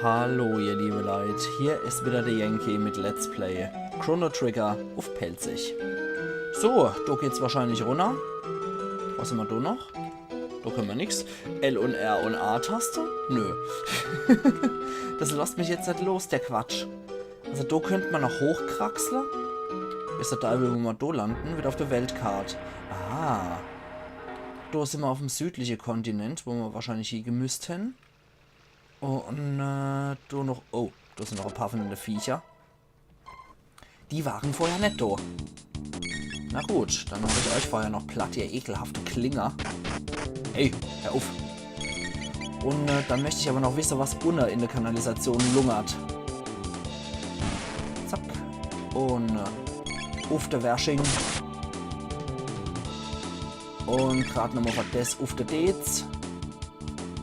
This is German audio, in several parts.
Hallo ihr liebe Leute, hier ist wieder der Yankee mit Let's Play Chrono Trigger auf Pelzig. So, da geht's wahrscheinlich runter. Was haben wir da noch? Da können wir nichts. L und R und A-Taste? Nö. Das lässt mich jetzt nicht los, der Quatsch. Also da könnte man noch hochkraxeln. Ist der Teil, wo wir da landen, wird auf der Weltkarte. Ah. Da sind wir auf dem südlichen Kontinent, wo wir wahrscheinlich hier gemüsst hätten. Oh, und da noch... Oh, da sind noch ein paar von den Viecher. Die waren vorher nicht da. Na gut, dann mache ich euch vorher noch platt, ihr ekelhafte Klinger. Hey, hör auf. Und dann möchte ich aber noch wissen, was unten in der Kanalisation lungert. Zack. Und auf der Wäsching. Und gerade nochmal was das auf der Dates.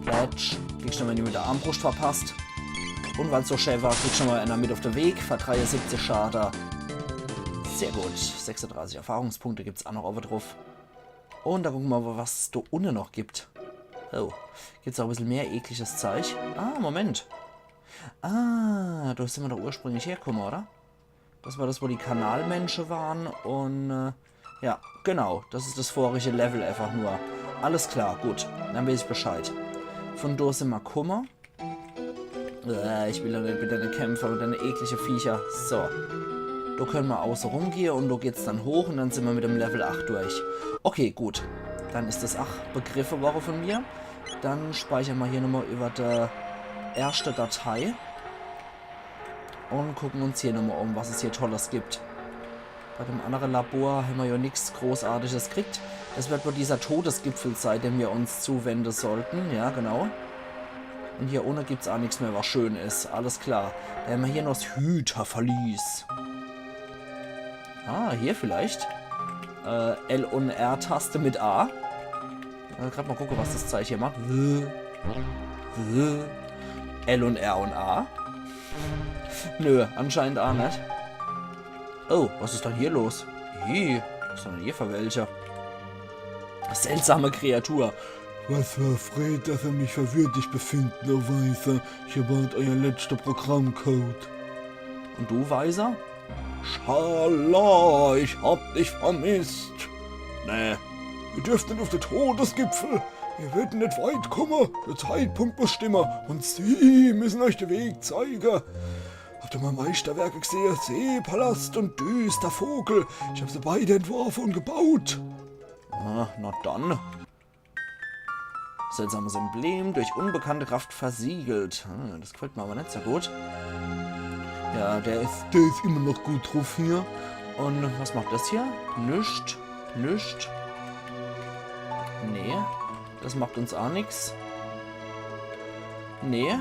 Plätsch. Kriegst du mal mit der Armbrust verpasst. Und weil es so schön war, kriegst du mal einer mit auf den Weg. Für 73 Schade. Sehr gut. 36 Erfahrungspunkte gibt es auch noch oben drauf. Und da gucken wir mal, was es da unten noch gibt. Oh. Gibt es auch ein bisschen mehr ekliges Zeug? Ah, Moment. Ah, da sind wir doch ursprünglich hergekommen, oder? Das war das, wo die Kanalmenschen waren. Und ja, genau. Das ist das vorige Level einfach nur. Alles klar, gut. Dann weiß ich Bescheid. Von da sind wir Kummer. Ich will ja nicht mit deinen Kämpfer und deine eklige Viecher. So. Da können wir außen rumgehen und da geht es dann hoch und dann sind wir mit dem Level 8 durch. Okay, gut. Dann ist das 8 Begriffe Woche von mir. Dann speichern wir hier nochmal über die erste Datei. Und gucken uns hier nochmal um, was es hier Tolles gibt. Bei dem anderen Labor haben wir ja nichts Großartiges gekriegt. Das wird wohl dieser Todesgipfel sein, dem wir uns zuwenden sollten. Ja, genau. Und hier ohne gibt es auch nichts mehr, was schön ist. Alles klar. Da haben wir hier noch das Hüterverlies. Ah, hier vielleicht. L und R-Taste mit A. Gerade mal gucken, was das Zeichen hier macht. L und R und A. Nö, anscheinend auch nicht. Oh, was ist denn hier los? Was ist denn hier für welche? Seltsame Kreatur. Was für Fred, dass er mich verwirrt befinden, oh Weißer. Ich erwarte euer letzter Programmcode. Und du, Weiser? Schala, ich hab dich vermisst. Nee, ihr dürft nicht auf den Todesgipfel. Ihr werdet nicht weit kommen. Der Zeitpunkt muss stimmen. Und sie müssen euch den Weg zeigen. Habt ihr mal Meisterwerke gesehen? Seepalast und Düster Vogel. Ich habe sie beide entworfen und gebaut. Ah, na dann. Seltsames Emblem, durch unbekannte Kraft versiegelt. Das gefällt mir aber nicht so gut. Ja, der ist immer noch gut drauf hier. Und was macht das hier? Nischt. Nischt. Nee. Das macht uns auch nichts. Nee.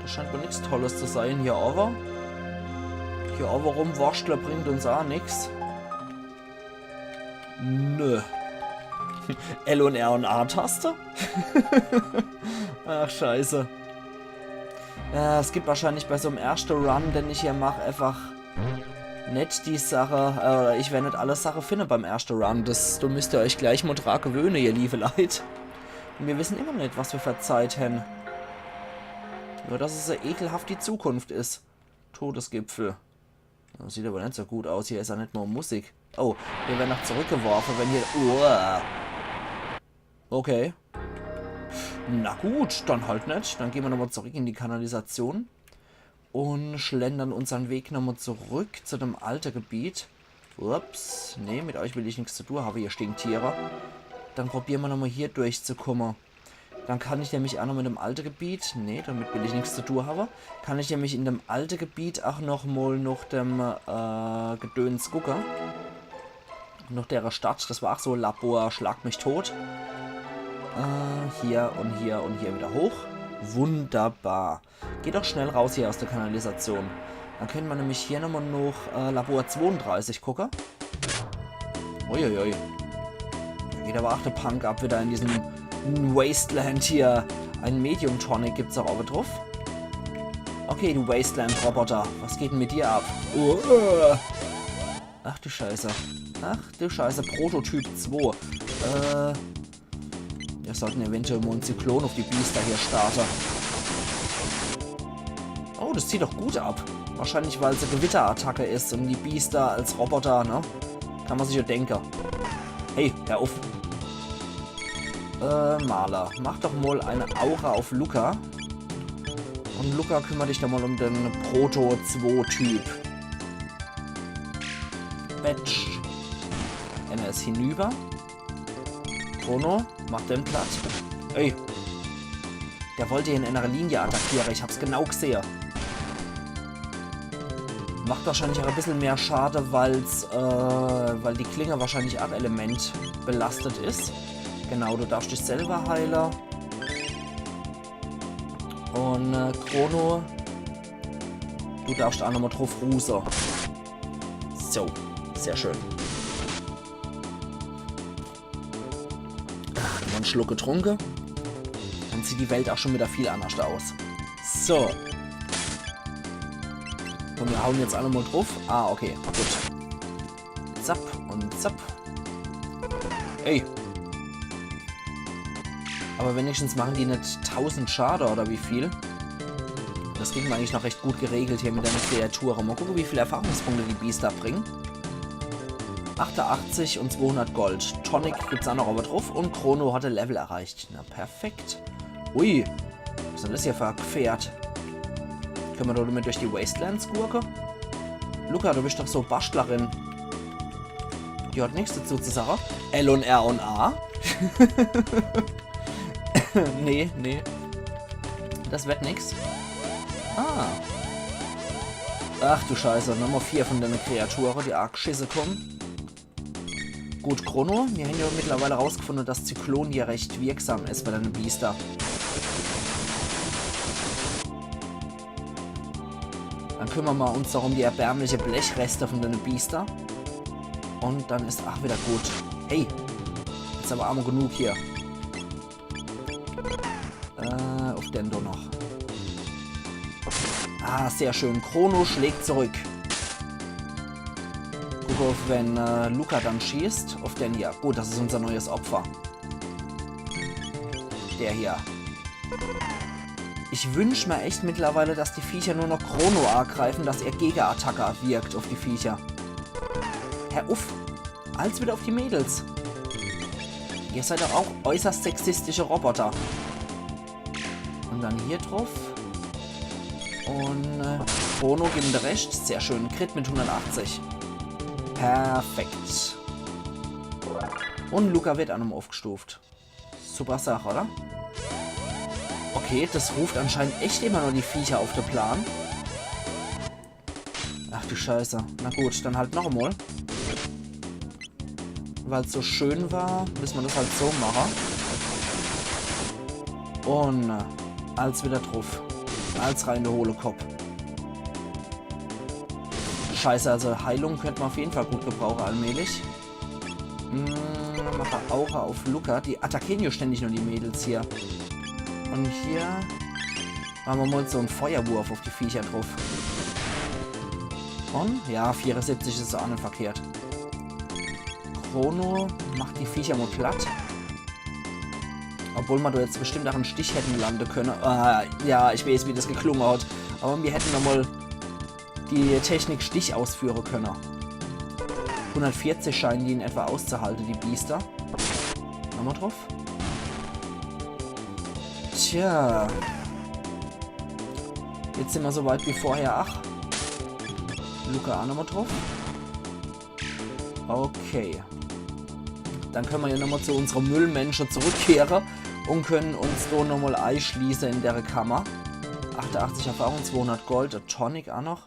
Das scheint wohl nichts Tolles zu sein. Hier aber. Hier aber rumwurschteln bringt uns auch nichts. Nö. L und R und A-Taste? Ach, scheiße. Es gibt wahrscheinlich bei so einem ersten Run, den ich hier mache, einfach nicht die Sache, ich werde nicht alle Sachen finden beim ersten Run. Da müsst ihr euch gleich mal dran gewöhnen, ihr liebe Leute. Und wir wissen immer nicht, was wir für Zeit haben. Nur, dass es so ekelhaft die Zukunft ist. Todesgipfel. Das sieht aber nicht so gut aus. Hier ist ja nicht nur Musik. Oh, wir werden noch zurückgeworfen, wenn hier... Okay. Na gut, dann halt nicht. Dann gehen wir nochmal zurück in die Kanalisation. Und schlendern unseren Weg nochmal zurück zu dem alten Gebiet. Ups. Nee, mit euch will ich nichts zu tun haben. Hier stehen Tiere. Dann probieren wir nochmal hier durchzukommen. Dann kann ich nämlich auch noch mit dem alten Gebiet, nee, damit will ich nichts zu tun haben, kann ich nämlich in dem alten Gebiet auch noch mal nach dem Gedöns gucken. Noch der Stadt, das war auch so Labor, schlag mich tot. Hier und hier und hier wieder hoch. Wunderbar. Geht doch schnell raus hier aus der Kanalisation. Dann können wir nämlich hier nochmal noch Labor 32 gucken. Uiuiui. Da geht aber auch der Punk ab wieder in diesem Wasteland hier. Ein Medium Tonic gibt es auch oben drauf. Okay, du Wasteland-Roboter. Was geht denn mit dir ab? Ach du Scheiße. Ach du Scheiße. Prototyp 2. Wir sollten eventuell mal einen Zyklon auf die Biester hier starten. Oh, das zieht doch gut ab. Wahrscheinlich, weil es eine Gewitterattacke ist und die Biester als Roboter, ne? Kann man sich ja denken. Hey, hör auf. Maler, mach doch mal eine Aura auf Luca. Und Luca, kümmere dich doch mal um den Proto-2-Typ. Batch. Er ist hinüber. Chrono, mach den platt. Ey. Der wollte hier in einer Linie attackieren. Ich hab's genau gesehen. Macht wahrscheinlich auch ein bisschen mehr Schade, weil die Klinge wahrscheinlich auch Element belastet ist. Genau, du darfst dich selber heilen. Und Chrono, du darfst auch nochmal drauf rusen. So, sehr schön. Noch einen Schluck getrunken. Dann sieht die Welt auch schon wieder viel anders aus. So. Und wir hauen jetzt alle mal drauf. Ah, okay, gut. Zapp und zapp. Ey. Aber wenigstens machen die nicht 1000 Schade oder wie viel. Das kriegen wir eigentlich noch recht gut geregelt hier mit der Kreatur. Mal gucken, wie viele Erfahrungspunkte die Biester bringen. 88 und 200 Gold. Tonic gibt es auch noch aber drauf. Und Chrono hatte Level erreicht. Na, perfekt. Ui. Was ist denn das hier für ein Pferd? Können wir damit durch die Wastelands gurken? Luca, du bist doch so Bastlerin. Die hat nichts dazu zu sagen. L und R und A. Nee. Das wird nix. Ah. Ach du Scheiße. Nummer 4 von deinen Kreaturen, die arg Schisse kommen. Gut, Chrono. Wir haben ja mittlerweile herausgefunden, dass Zyklon hier recht wirksam ist bei deinen Biester. Dann kümmern wir uns darum die erbärmliche Blechreste von deinen Biester. Und dann ist ach wieder gut. Hey, ist aber arm genug hier. Auf Dendo noch. Ah, sehr schön. Chrono schlägt zurück. Guck auf, wenn Luca dann schießt. Auf den hier. Gut, das ist unser neues Opfer. Der hier. Ich wünsche mir echt mittlerweile, dass die Viecher nur noch Chrono angreifen, dass er Gegerattacke wirkt auf die Viecher. Herr Uff, als wieder auf die Mädels. Ihr seid doch auch äußerst sexistische Roboter. Und dann hier drauf. Und Chrono gibt ihm recht. Sehr schön. Crit mit 180. Perfekt. Und Luca wird an ihm aufgestuft. Super Sache, oder? Okay, das ruft anscheinend echt immer nur die Viecher auf den Plan. Ach du Scheiße. Na gut, dann halt noch einmal. Weil es so schön war, müssen wir das halt so machen. Und als wieder drauf. Als rein der hohle Kopf. Scheiße, also Heilung könnte man auf jeden Fall gut gebrauchen, allmählich. Mache Aura auf Luca. Die attackieren ja ständig nur die Mädels hier. Und hier machen wir mal so einen Feuerwurf auf die Viecher drauf. Und ja, 74 ist auch nicht verkehrt. Chrono macht die Viecher mal platt. Obwohl man da jetzt bestimmt auch einen Stich hätten landen können. Ja, ich weiß, wie das geklungen hat. Aber wir hätten nochmal die Technik Stich ausführen können. 140 scheinen die in etwa auszuhalten, die Biester. Nochmal drauf. Tja. Jetzt sind wir so weit wie vorher. Ach. Luca auch nochmal drauf. Okay. Dann können wir ja nochmal zu unserer Müllmenschen zurückkehren und können uns da nochmal einschließen in der Kammer. 88 Erfahrung, 200 Gold, a Tonic auch noch.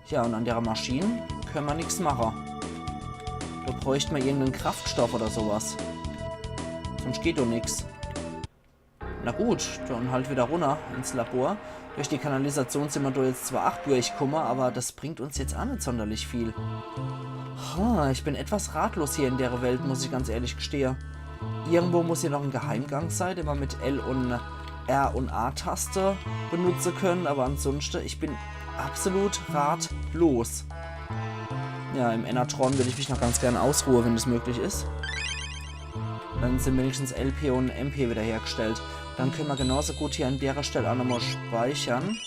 Ja, und an der Maschine können wir nichts machen. Da bräuchten wir irgendeinen Kraftstoff oder sowas. Sonst geht doch nichts. Na gut, dann halt wieder runter ins Labor. Durch die Kanalisation sind wir da jetzt zwar 8 durchgekommen, aber das bringt uns jetzt auch nicht sonderlich viel. Ich bin etwas ratlos hier in der Welt, muss ich ganz ehrlich gestehen. Irgendwo muss hier noch ein Geheimgang sein, den wir mit L und R und A-Taste benutzen können, aber ansonsten, ich bin absolut ratlos. Ja, im Enertron würde ich mich noch ganz gerne ausruhen, wenn das möglich ist. Dann sind wenigstens LP und MP wiederhergestellt. Dann können wir genauso gut hier an der Stelle auch nochmal speichern.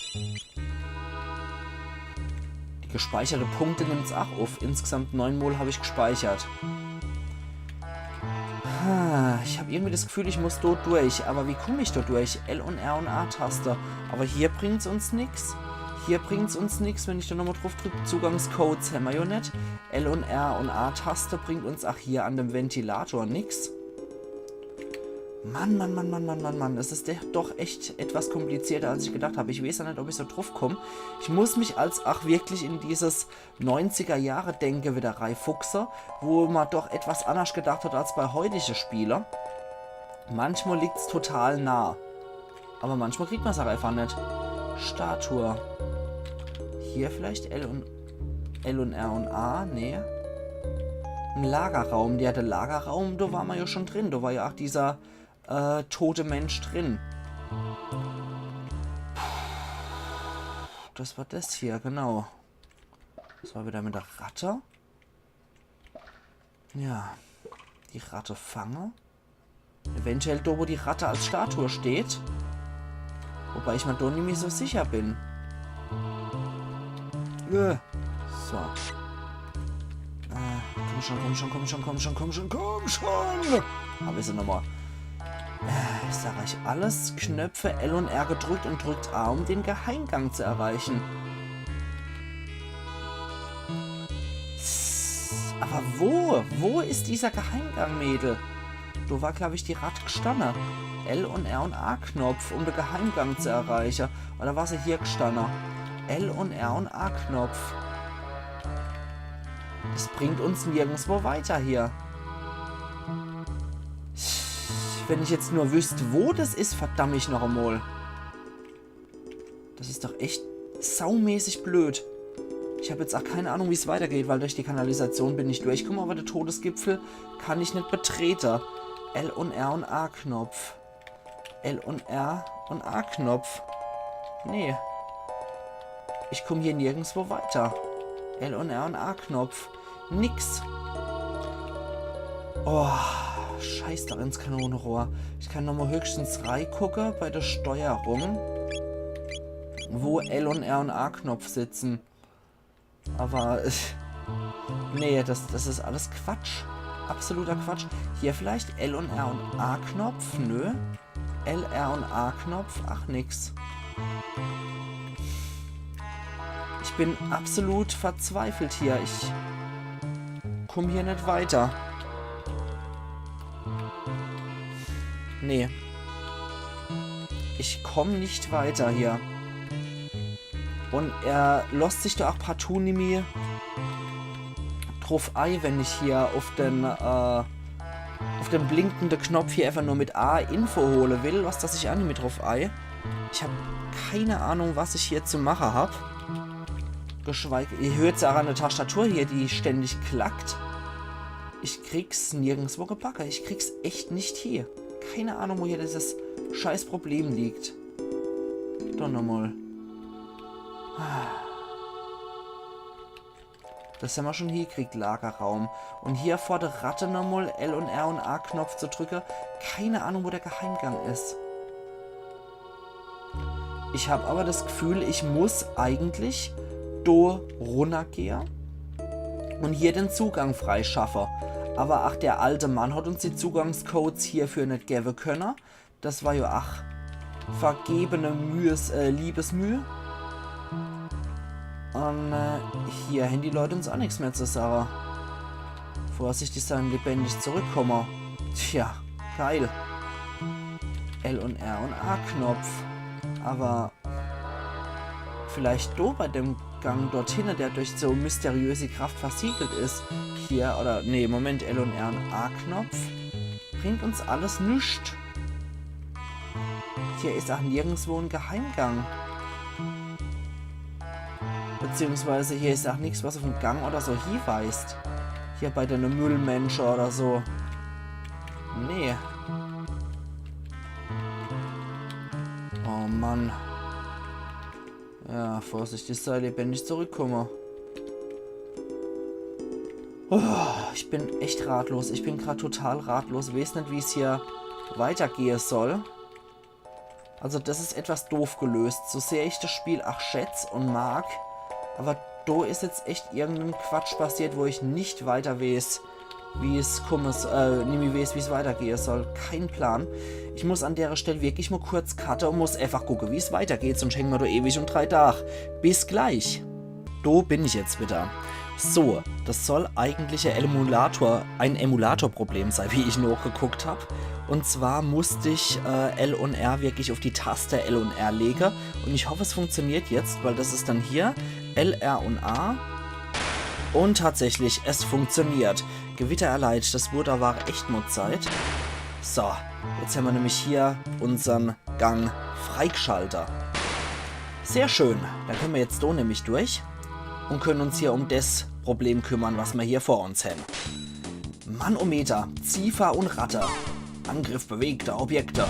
Die gespeicherte Punkte nimmt es auch auf. Insgesamt 9 Mal habe ich gespeichert. Ich habe irgendwie das Gefühl, ich muss dort durch. Aber wie komme ich dort durch? L und R und A-Taste. Aber hier bringt es uns nichts. Hier bringt es uns nichts, wenn ich da nochmal drauf drücke. Zugangscodes haben wir ja nicht. L und R und A-Taste bringt uns auch hier an dem Ventilator nichts. Mann. Das ist doch echt etwas komplizierter, als ich gedacht habe. Ich weiß ja nicht, ob ich so drauf komme. Ich muss mich als wirklich in dieses 90er-Jahre-Denke wieder reinfuchsen, wo man doch etwas anders gedacht hat als bei heutigen Spielern. Manchmal liegt es total nah. Aber manchmal kriegt man es auch einfach nicht. Statue. Hier vielleicht L und R und A. Nee. Ein Lagerraum. Der Lagerraum, da war man ja schon drin. Da war ja auch dieser tote Mensch drin. Das war das hier, genau. Das war wieder mit der Ratte. Ja. Die Ratte fange. Eventuell da, wo die Ratte als Statue steht. Wobei ich mir da nicht mehr so sicher bin. So. Komm schon. Habe ich sie nochmal. Ich sage euch alles. Knöpfe L und R gedrückt und drückt A, um den Geheimgang zu erreichen. Aber wo? Wo ist dieser Geheimgang, Mädel? Da war, glaube ich, die Ratte gestanden. L und R und A-Knopf, um den Geheimgang zu erreichen. Oder war sie hier gestanden? L und R und A-Knopf. Das bringt uns nirgendwo weiter hier. Wenn ich jetzt nur wüsste, wo das ist, verdammt ich noch einmal. Das ist doch echt saumäßig blöd. Ich habe jetzt auch keine Ahnung, wie es weitergeht, weil durch die Kanalisation bin ich durchgekommen, aber der Todesgipfel kann ich nicht betreten. L und R und A-Knopf. L und R und A-Knopf. Nee. Ich komme hier nirgendwo weiter. L und R und A-Knopf. Nix. Oh, scheiß doch ins Kanonenrohr. Ich kann nochmal höchstens reingucken bei der Steuerung, wo L und R und A-Knopf sitzen. Aber, nee, das ist alles Quatsch. Absoluter Quatsch. Hier vielleicht L und R und A-Knopf? Nö. L, R und A-Knopf? Ach, nix. Ich bin absolut verzweifelt hier. Ich komme hier nicht weiter. Nee. Ich komme nicht weiter hier. Und er lässt sich da auch partout nicht mehr drauf ein, wenn ich hier auf den blinkenden Knopf hier einfach nur mit A Info hole will, lässt das sich auch nicht mehr drauf ein. Ich habe keine Ahnung, was ich hier zu machen habe. Geschweige, ihr hört es auch an der Tastatur hier, die ständig klackt. Ich krieg's nirgendwo gebacken. Ich krieg's echt nicht hier. Keine Ahnung, wo hier dieses scheiß Problem liegt. Doch nochmal. Das haben wir schon hier gekriegt, Lagerraum. Und hier vor der Ratte nochmal L und R und A-Knopf zu drücken. Keine Ahnung, wo der Geheimgang ist. Ich habe aber das Gefühl, ich muss eigentlich da runtergehen und hier den Zugang freischaffen. Aber ach, der alte Mann hat uns die Zugangscodes hierfür nicht geben können. Das war ja ach, vergebene Liebesmühe. Und hier haben die Leute uns auch nichts mehr zu sagen. Vorsichtig sein, lebendig zurückkommen. Tja, geil. L und R und A-Knopf. Aber vielleicht da bei dem Gang dorthin, der durch so mysteriöse Kraft versiegelt ist. Hier, oder, nee, Moment, L und R und A-Knopf. Bringt uns alles nichts. Hier ist auch nirgendwo ein Geheimgang. Beziehungsweise hier ist auch nichts, was auf den Gang oder so hinweist. Hier bei den Müllmenschen oder so. Nee. Oh Mann. Ja, vorsichtig sei, lebendig zurückkommen. Oh, ich bin echt ratlos. Ich bin gerade total ratlos. Ich weiß nicht, wie es hier weitergehen soll. Also das ist etwas doof gelöst. So sehr ich das Spiel auch schätze und mag. Aber da ist jetzt echt irgendein Quatsch passiert, wo ich nicht weiter weiß, wie es weitergehen soll. Kein Plan. Ich muss an der Stelle wirklich mal kurz cutten und muss einfach gucken, wie es weitergeht, sonst hängen wir da ewig um 3 Tage. Bis gleich. Da bin ich jetzt wieder. So, das soll eigentlich ein Emulatorproblem sein, wie ich noch geguckt habe. Und zwar musste ich L und R wirklich auf die Taste L und R legen. Und ich hoffe, es funktioniert jetzt, weil das ist dann hier L, R und A. Und tatsächlich, es funktioniert. Gewitter erleidet, das wurde war echt mal Zeit. So, jetzt haben wir nämlich hier unseren Gang Freigeschalter. Sehr schön, da können wir jetzt so nämlich durch und können uns hier um das Problem kümmern, was wir hier vor uns haben. Manometer, Ziefer und Ratte. Angriff bewegter Objekte.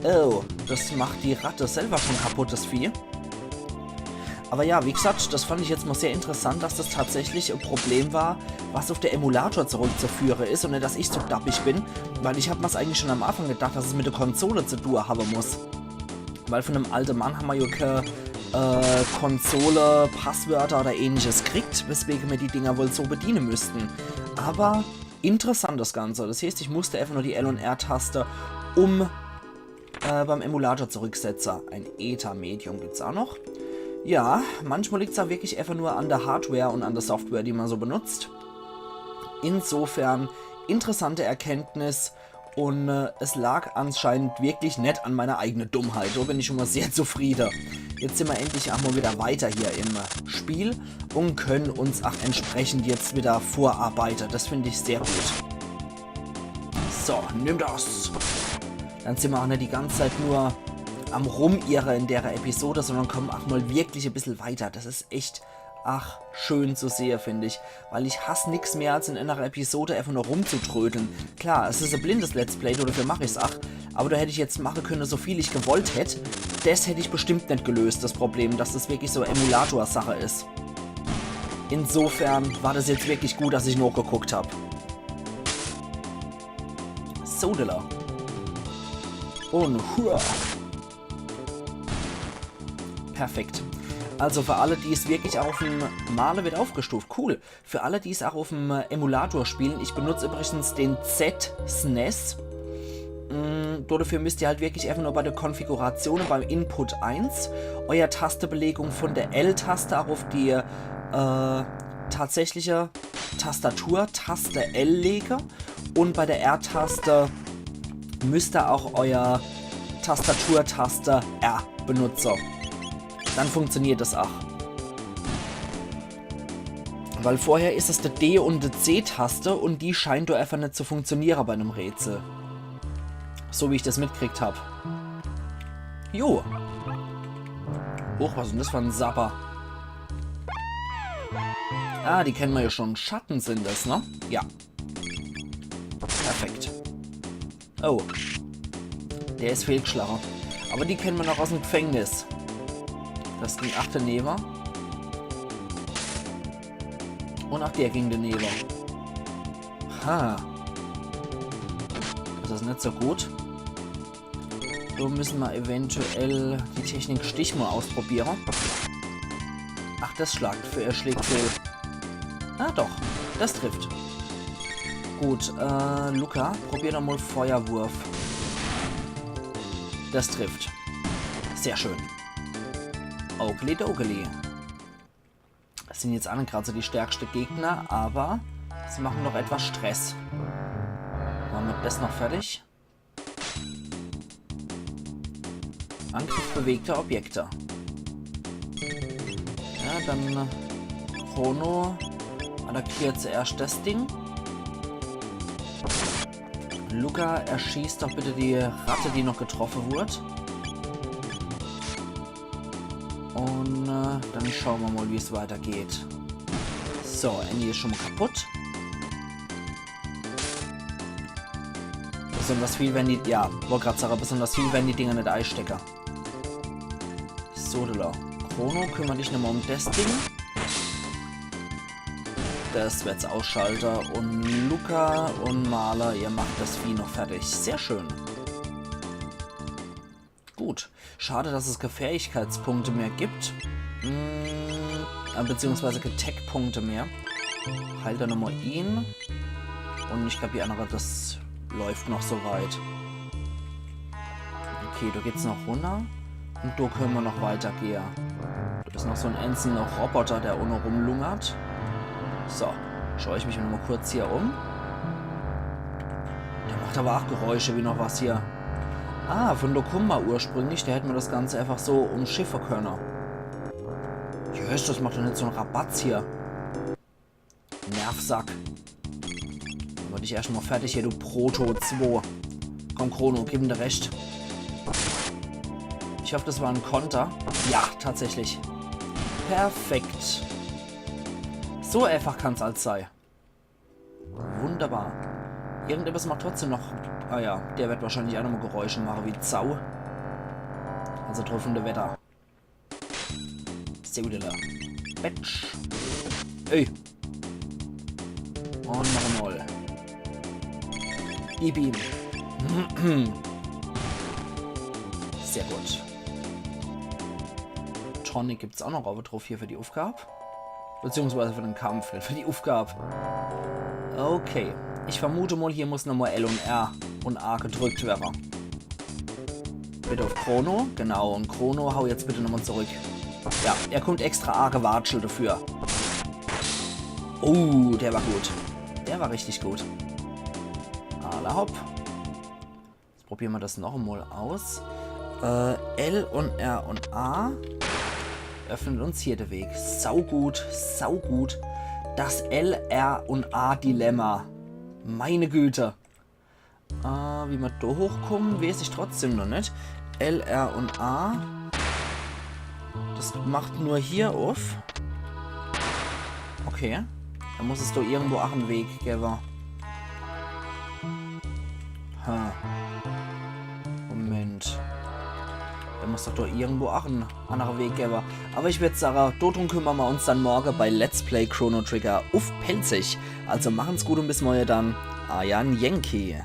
Oh, das macht die Ratte selber schon kaputt, das Vieh. Aber ja, wie gesagt, das fand ich jetzt mal sehr interessant, dass das tatsächlich ein Problem war, was auf der Emulator zurückzuführen ist und nicht, dass ich so dappig bin, weil ich habe mir es eigentlich schon am Anfang gedacht, dass es mit der Konsole zu tun haben muss. Weil von einem alten Mann haben wir ja keine Konsole, Passwörter oder ähnliches kriegt, weswegen wir die Dinger wohl so bedienen müssten. Aber interessant das Ganze. Das heißt, ich musste einfach nur die L- und R-Taste beim Emulator zurücksetzen. Ein ETA-Medium gibt es auch noch. Ja, manchmal liegt es da wirklich einfach nur an der Hardware und an der Software, die man so benutzt. Insofern interessante Erkenntnis und es lag anscheinend wirklich nicht an meiner eigenen Dummheit. Da bin ich schon mal sehr zufrieden. Jetzt sind wir endlich auch mal wieder weiter hier im Spiel und können uns auch entsprechend jetzt wieder vorarbeiten. Das finde ich sehr gut. So, nimm das. Dann sind wir auch nicht die ganze Zeit nur am Rumirren in der Episode, sondern kommen auch mal wirklich ein bisschen weiter. Das ist echt, ach, schön zu sehen, finde ich. Weil ich hasse nichts mehr, als in einer Episode einfach nur rumzutrödeln. Klar, es ist ein blindes Let's Play, dafür mache ich es auch. Aber da hätte ich jetzt machen können, so viel ich gewollt hätte. Das hätte ich bestimmt nicht gelöst, das Problem, dass das wirklich so Emulator-Sache ist. Insofern war das jetzt wirklich gut, dass ich noch geguckt habe. Sodela. Und hua. Perfekt. Also für alle, die es wirklich auch auf dem Male wird aufgestuft. Cool. Für alle, die es auch auf dem Emulator spielen. Ich benutze übrigens den Z-SNES. Dafür müsst ihr halt wirklich einfach nur bei der Konfiguration beim Input 1 euer Tastebelegung von der L-Taste auch auf die tatsächliche Tastatur Taste L legen. Und bei der R-Taste müsst ihr auch euer Tastaturtaste R benutzen. Dann funktioniert das auch. Weil vorher ist es die D- und die C-Taste und die scheint doch einfach nicht zu funktionieren bei einem Rätsel. So wie ich das mitgekriegt habe. Jo. Hoch, was ist denn das für ein Sapper? Ah, die kennen wir ja schon. Schatten sind das, ne? Ja. Perfekt. Oh. Der ist fehlgeschlagen. Aber die kennen wir noch aus dem Gefängnis. Das ging 8. Never. Und auch der ging daneben. Ha. Das ist nicht so gut. So müssen wir eventuell die Technik Stich mal ausprobieren. Ach, das schlägt fehl. Ah, doch. Das trifft. Gut, Luca, probier doch mal Feuerwurf. Das trifft. Sehr schön. Oakley Dokley. Das sind jetzt alle gerade so die stärksten Gegner, aber sie machen noch etwas Stress. Machen wir das noch fertig. Angriff bewegter Objekte. Ja, dann Chrono attackiert zuerst das Ding. Luca, erschießt doch bitte die Ratte, die noch getroffen wurde. Und dann schauen wir mal, wie es weitergeht. So, Annie ist schon mal kaputt. Besonders viel, wenn die... Ja, wollte gerade sagen, besonders viel, wenn die Dinger nicht einstecken. Sodela. Chrono, kümmere dich nochmal um das Ding. Das wird's ausschalten. Und Luca und Maler, ihr macht das Vieh noch fertig. Sehr schön. Gut. Schade, dass es keine Fähigkeitspunkte mehr gibt. Beziehungsweise Tech-Punkte mehr. Heilt dann nochmal ihn. Und ich glaube, die andere, das läuft noch so weit. Okay, da geht's noch runter. Und da können wir noch weitergehen. Da ist noch so ein einzelner Roboter, der ohne rumlungert. So, schaue ich mich noch mal kurz hier um. Der macht aber auch Geräusche wie noch was hier. Ah, von Dokuma ursprünglich. Der hätten wir das Ganze einfach so umschiffen können. Jöss, das macht doch nicht so einen Rabatz hier. Nervsack. Dann war ich erstmal fertig hier, du Proto 2. Komm, Chrono, gib ihm dir recht. Ich hoffe, das war ein Konter. Ja, tatsächlich. Perfekt. So einfach kann es als sei. Wunderbar. Irgendetwas macht trotzdem noch... Ah ja, der wird wahrscheinlich auch nochmal Geräusche machen wie Zau. Also triffende Wetter. Sehr gut, da. Batsch. Ey. Und noch einmal. Gib ihm. Sehr gut. Tonic gibt es auch noch drauf hier für die Aufgabe. Beziehungsweise für den Kampf, nicht für die Aufgabe. Okay. Ich vermute mal, hier muss nochmal L und R und A gedrückt werden. Bitte auf Chrono. Genau, und Chrono, hau jetzt bitte nochmal zurück. Ja, er kommt extra A gewatschelt dafür. Oh, der war gut. Der war richtig gut. Alla hopp. Jetzt probieren wir das noch einmal aus. L und R und A öffnet uns hier den Weg. Saugut, saugut. Das L, R und A Dilemma. Meine Güte. Wie wir da hochkommen, weiß ich trotzdem noch nicht. L, R und A. Das macht nur hier auf. Okay. Dann muss es doch irgendwo auch einen Weg geben. Moment. Da muss doch irgendwo auch ein anderer Weg geben. Aber ich würde sagen, darum kümmern wir uns dann morgen bei Let's Play Chrono Trigger auf Pelzig. Also machen's gut und bis morgen dann. Ayan Yankee.